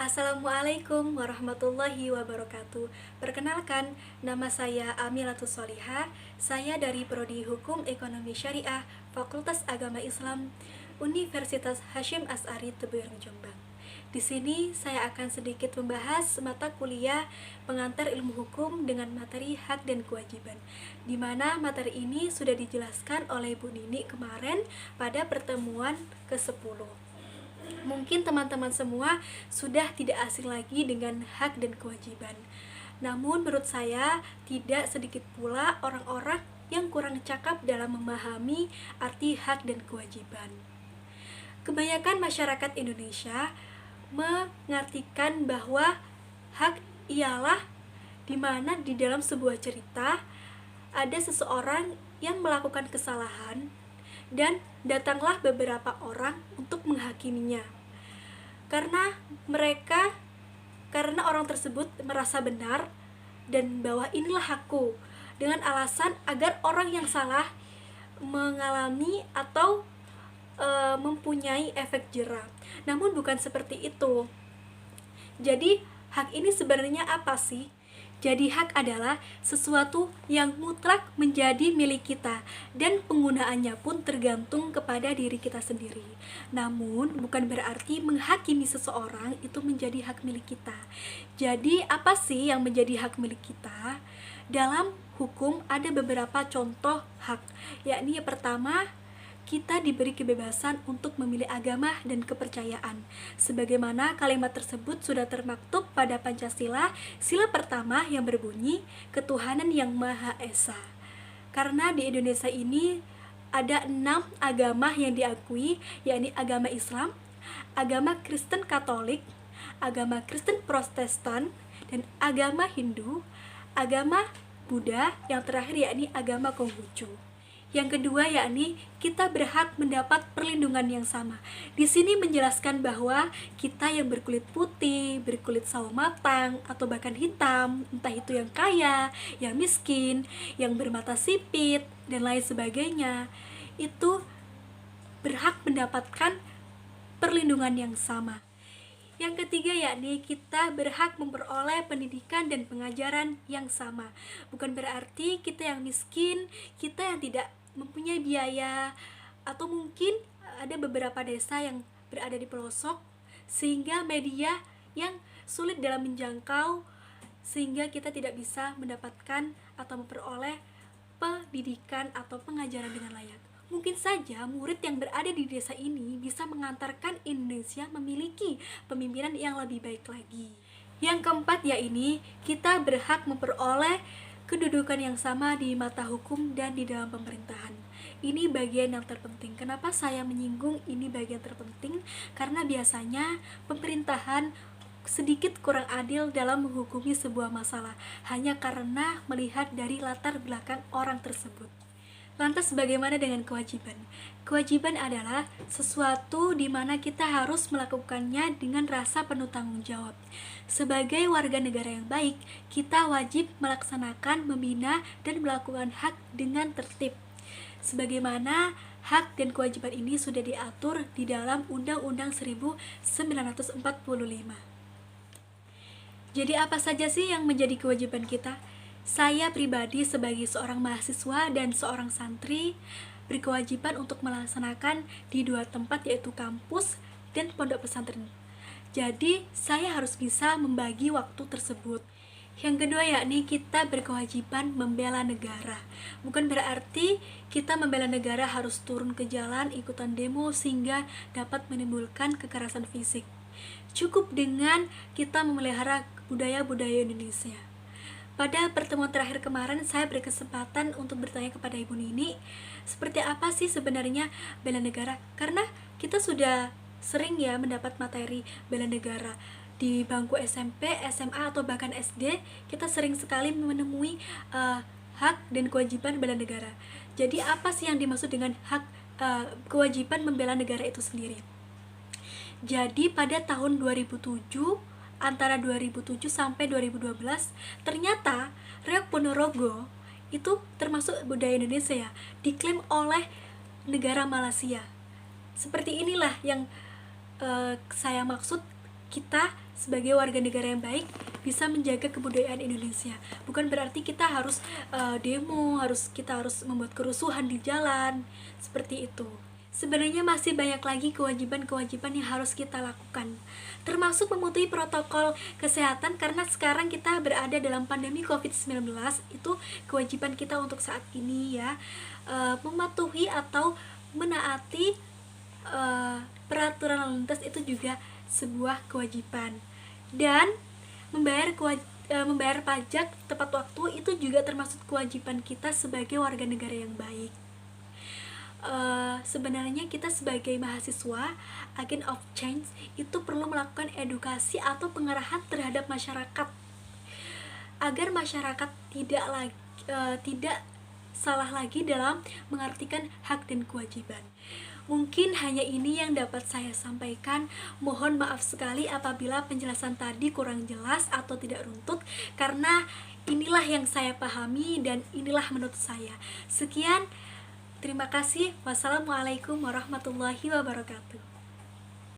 Assalamualaikum warahmatullahi wabarakatuh. Perkenalkan, nama saya Amilatus Solihah. Saya dari Prodi Hukum Ekonomi Syariah, Fakultas Agama Islam, Universitas Hasyim As'ari Tebuireng Jombang. Di sini saya akan sedikit membahas mata kuliah pengantar ilmu hukum dengan materi hak dan kewajiban, di mana materi ini sudah dijelaskan oleh Bu Nini kemarin pada pertemuan ke-10. Mungkin teman-teman semua sudah tidak asing lagi dengan hak dan kewajiban. Namun menurut saya tidak sedikit pula orang-orang yang kurang cakap dalam memahami arti hak dan kewajiban. Kebanyakan masyarakat Indonesia mengartikan bahwa hak ialah di mana di dalam sebuah cerita ada seseorang yang melakukan kesalahan dan datanglah beberapa orang untuk menghakiminya. Karena orang tersebut merasa benar dan bahwa inilah hakku, dengan alasan agar orang yang salah mengalami atau mempunyai efek jera. Namun bukan seperti itu. Jadi hak ini sebenarnya apa sih? Jadi hak adalah sesuatu yang mutlak menjadi milik kita dan penggunaannya pun tergantung kepada diri kita sendiri. Namun bukan berarti menghakimi seseorang itu menjadi hak milik kita. Jadi apa sih yang menjadi hak milik kita? Dalam hukum ada beberapa contoh hak, yakni yang pertama, kita diberi kebebasan untuk memilih agama dan kepercayaan. Sebagaimana kalimat tersebut sudah termaktub pada Pancasila, sila pertama yang berbunyi, ketuhanan yang Maha Esa. Karena di Indonesia ini ada 6 agama yang diakui, yakni agama Islam, agama Kristen Katolik, agama Kristen Protestan, dan agama Hindu, agama Buddha, yang terakhir yakni agama Konghucu. Yang kedua yakni kita berhak mendapat perlindungan yang sama. Di sini menjelaskan bahwa kita yang berkulit putih, berkulit sawo matang, atau bahkan hitam, entah itu yang kaya, yang miskin, yang bermata sipit, dan lain sebagainya, itu berhak mendapatkan perlindungan yang sama. Yang ketiga yakni kita berhak memperoleh pendidikan dan pengajaran yang sama. Bukan berarti kita yang miskin, kita yang tidak mempunyai biaya, atau mungkin ada beberapa desa yang berada di pelosok sehingga media yang sulit dalam menjangkau, sehingga kita tidak bisa mendapatkan atau memperoleh pendidikan atau pengajaran dengan layak. Mungkin saja murid yang berada di desa ini bisa mengantarkan Indonesia memiliki pemimpinan yang lebih baik lagi. Yang keempat yakni kita berhak memperoleh kedudukan yang sama di mata hukum dan di dalam pemerintahan. Ini bagian yang terpenting. Kenapa saya menyinggung ini bagian terpenting? Karena biasanya pemerintahan sedikit kurang adil dalam menghukumi sebuah masalah hanya karena melihat dari latar belakang orang tersebut. Lantas bagaimana dengan kewajiban? Kewajiban adalah sesuatu di mana kita harus melakukannya dengan rasa penuh tanggung jawab. Sebagai warga negara yang baik, kita wajib melaksanakan, membina, dan melakukan hak dengan tertib. Sebagaimana hak dan kewajiban ini sudah diatur di dalam Undang-Undang 1945. Jadi apa saja sih yang menjadi kewajiban kita? Saya pribadi sebagai seorang mahasiswa dan seorang santri berkewajiban untuk melaksanakan di 2 tempat, yaitu kampus dan pondok pesantren. Jadi saya harus bisa membagi waktu tersebut. Yang kedua yakni kita berkewajiban membela negara. Bukan berarti kita membela negara harus turun ke jalan ikutan demo sehingga dapat menimbulkan kekerasan fisik. Cukup dengan kita memelihara budaya-budaya Indonesia. Pada pertemuan terakhir kemarin, saya berkesempatan untuk bertanya kepada Ibu Nini, seperti apa sih sebenarnya bela negara? Karena kita sudah sering ya mendapat materi bela negara di bangku SMP, SMA, atau bahkan SD. Kita sering sekali menemui hak dan kewajiban bela negara. Jadi apa sih yang dimaksud dengan hak kewajiban membela negara itu sendiri? Jadi pada tahun 2007, antara 2007 sampai 2012, ternyata Reok Ponorogo itu termasuk budaya Indonesia ya, diklaim oleh negara Malaysia. Seperti inilah yang saya maksud, kita sebagai warga negara yang baik bisa menjaga kebudayaan Indonesia. Bukan berarti kita harus demo, kita harus membuat kerusuhan di jalan, seperti itu. Sebenarnya masih banyak lagi kewajiban-kewajiban yang harus kita lakukan, termasuk mematuhi protokol kesehatan, karena sekarang kita berada dalam pandemi COVID-19. Itu kewajiban kita untuk saat ini ya, mematuhi atau menaati peraturan lalu lintas itu juga sebuah kewajiban. Dan membayar pajak tepat waktu itu juga termasuk kewajiban kita sebagai warga negara yang baik. Sebenarnya kita sebagai mahasiswa, agent of change, itu perlu melakukan edukasi atau pengarahan terhadap masyarakat agar masyarakat tidak salah lagi dalam mengartikan hak dan kewajiban. Mungkin hanya ini yang dapat saya sampaikan. Mohon maaf sekali apabila penjelasan tadi kurang jelas atau tidak runtut, karena inilah yang saya pahami dan inilah menurut saya. Sekian, terima kasih. Wassalamualaikum warahmatullahi wabarakatuh.